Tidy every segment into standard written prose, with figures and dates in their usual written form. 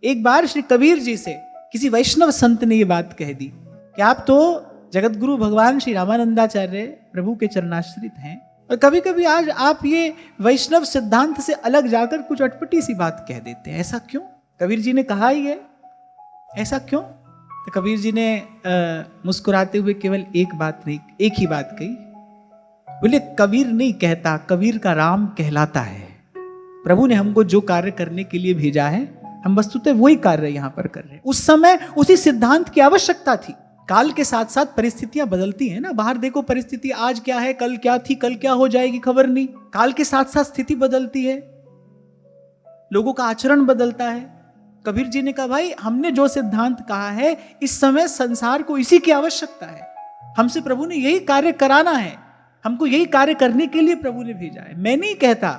एक बार श्री कबीर जी से किसी वैष्णव संत ने ये बात कह दी कि आप तो जगत गुरु भगवान श्री रामानंदाचार्य प्रभु के चरणाश्रित हैं, और कभी कभी आज आप ये वैष्णव सिद्धांत से अलग जाकर कुछ अटपटी सी बात कह देते हैं, ऐसा क्यों? कबीर जी ने कहा ही है, ऐसा क्यों? तो कबीर जी ने मुस्कुराते हुए केवल एक ही बात कही। बोले, कबीर नहीं कहता, कबीर का राम कहलाता है। प्रभु ने हमको जो कार्य करने के लिए भेजा है, हम वस्तुतः वही कार्य यहां पर कर रहे हैं। उस समय उसी सिद्धांत की आवश्यकता थी। काल के साथ साथ परिस्थितियां बदलती हैं ना। बाहर देखो परिस्थिति आज क्या है, कल क्या थी, कल क्या हो जाएगी खबर नहीं। काल के साथ साथ स्थिति बदलती है, लोगों का आचरण बदलता है। कबीर जी ने कहा, भाई हमने जो सिद्धांत कहा है, इस समय संसार को इसी की आवश्यकता है। हमसे प्रभु ने यही कार्य कराना है, हमको यही कार्य करने के लिए प्रभु ने भेजा है। मैं नहीं कहता,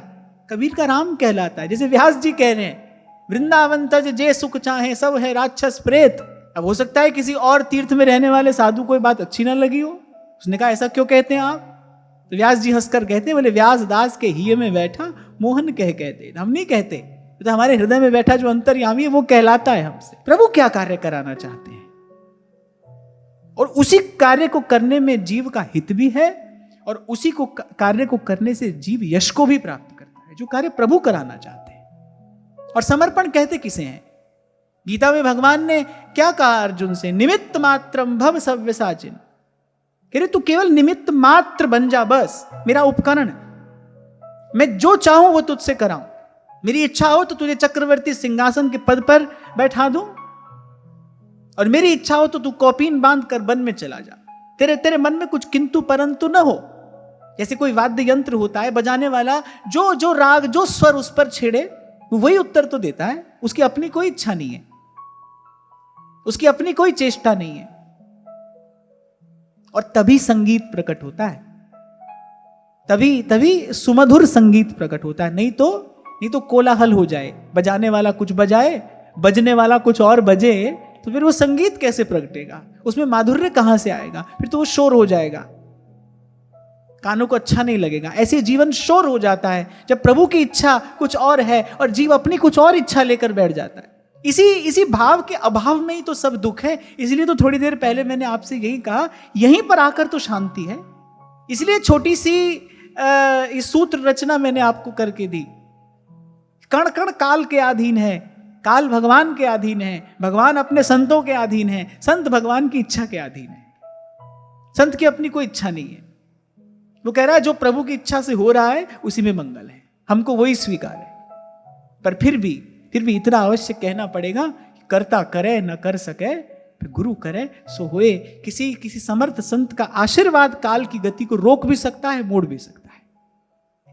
कबीर का राम कहलाता है। जैसे व्यास जी कह रहे हैं, वृंदावन तज जे सुख चाहे, सब है राक्षस प्रेत। अब हो सकता है किसी और तीर्थ में रहने वाले साधु को बात अच्छी ना लगी हो। उसने कहा, ऐसा क्यों कहते हैं आप? तो व्यास जी हंसकर कहते हैं, बोले, व्यास दास के हिये में बैठा मोहन कहते। हम नहीं कहते, तो हमारे हृदय में बैठा जो अंतर्यामी है वो कहलाता है हमसे। प्रभु क्या कार्य कराना चाहते हैं, और उसी कार्य को करने में जीव का हित भी है, और उसी को कार्य को करने से जीव यश को भी प्राप्त करता है, जो कार्य प्रभु कराना चाहते हैं। और समर्पण कहते किसे हैं? गीता में भगवान ने क्या कहा अर्जुन से? निमित्त मात्रम भव सव्यसाचिन। कह रहे तू केवल निमित्त मात्र बन जा, बस मेरा उपकरण। मैं जो चाहूं वो तुझसे कराऊं। मेरी इच्छा हो तो तुझे चक्रवर्ती सिंहासन के पद पर बैठा दूं, और मेरी इच्छा हो तो तू कौपीन बांध कर वन में चला जा। तेरे मन में कुछ किंतु परंतु न हो। जैसे कोई वाद्य यंत्र होता है, बजाने वाला जो राग, जो स्वर उस पर छेड़े वो वही उत्तर तो देता है। उसकी अपनी कोई इच्छा नहीं है, उसकी अपनी कोई चेष्टा नहीं है, और तभी संगीत प्रकट होता है, तभी सुमधुर संगीत प्रकट होता है। नहीं तो कोलाहल हो जाए, बजाने वाला कुछ बजाए, बजने वाला कुछ और बजे, तो फिर वो संगीत कैसे प्रगटेगा? उसमें माधुर्य कहां से आएगा? फिर तो वो शोर हो जाएगा, कानों को अच्छा नहीं लगेगा। ऐसे जीवन शोर हो जाता है जब प्रभु की इच्छा कुछ और है और जीव अपनी कुछ और इच्छा लेकर बैठ जाता है। इसी भाव के अभाव में ही तो सब दुख है। इसलिए तो थोड़ी देर पहले मैंने आपसे यही कहा, यहीं पर आकर तो शांति है। इसलिए छोटी सी इस सूत्र रचना मैंने आपको करके दी। कण कण काल के अधीन है, काल भगवान के अधीन है, भगवान अपने संतों के अधीन है, संत भगवान की इच्छा के अधीन है। संत की अपनी कोई इच्छा नहीं है। वो कह रहा है जो प्रभु की इच्छा से हो रहा है उसी में मंगल है, हमको वही स्वीकार है। पर फिर भी इतना अवश्य कहना पड़ेगा कि करता करे न कर सके, फिर गुरु करे सो होए। किसी समर्थ संत का आशीर्वाद काल की गति को रोक भी सकता है, मोड़ भी सकता है।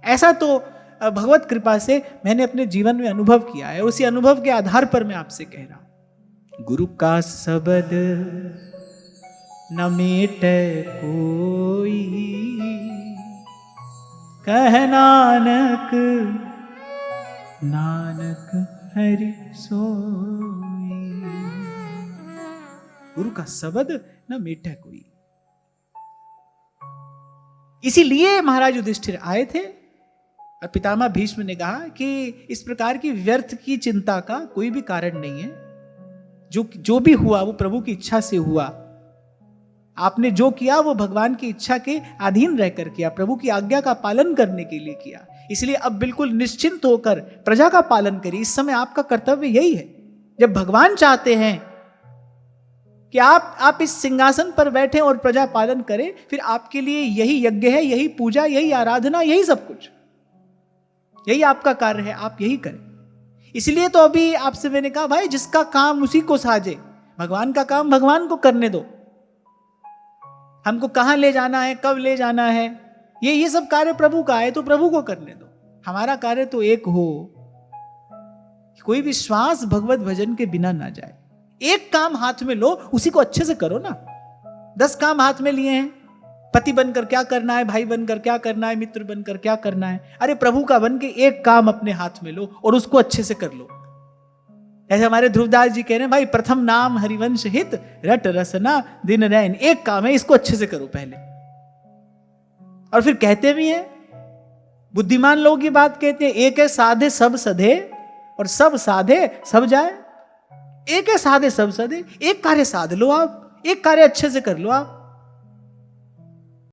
ऐसा तो भगवत कृपा से मैंने अपने जीवन में अनुभव किया है। उसी अनुभव के आधार पर मैं आपसे कह रहा हूं, गुरु का शब्द न मेटे कोई, कह नानक हरि सोई। गुरु का शब्द न मेटे कोई। इसीलिए महाराज युधिष्ठिर आए थे, और पितामह भीष्म ने कहा कि इस प्रकार की व्यर्थ की चिंता का कोई भी कारण नहीं है। जो भी हुआ वो प्रभु की इच्छा से हुआ। आपने जो किया वो भगवान की इच्छा के अधीन रहकर किया, प्रभु की आज्ञा का पालन करने के लिए किया। इसलिए अब बिल्कुल निश्चिंत होकर प्रजा का पालन करिए। इस समय आपका कर्तव्य यही है। जब भगवान चाहते हैं कि आप इस सिंहासन पर बैठे और प्रजा पालन करें, फिर आपके लिए यही यज्ञ है, यही पूजा, यही आराधना, यही सब कुछ, यही आपका कार्य है, आप यही करें। इसलिए तो अभी आपसे मैंने कहा, भाई जिसका काम उसी को साजे, भगवान का काम भगवान को करने दो। हमको कहां ले जाना है, कब ले जाना है, ये सब कार्य प्रभु का है, तो प्रभु को करने दो। हमारा कार्य तो एक हो, कोई भी श्वास भगवत भजन के बिना ना जाए। एक काम हाथ में लो, उसी को अच्छे से करो ना। 10 काम हाथ में लिए हैं, पति बनकर क्या करना है, भाई बनकर क्या करना है, मित्र बनकर क्या करना है। अरे प्रभु का बन के एक काम अपने हाथ में लो और उसको अच्छे से कर लो। ऐसे हमारे ध्रुवदास जी कह रहे हैं, भाई प्रथम नाम हरिवंश हित, रट रसना दिन रैन। एक काम है, इसको अच्छे से करो पहले। और फिर कहते भी हैं, बुद्धिमान लोग ये बात कहते हैं, एक है साधे सब सधे, और सब साधे सब जाए। एक है साधे सब सदे, एक कार्य साध लो आप, एक कार्य अच्छे से कर लो आप।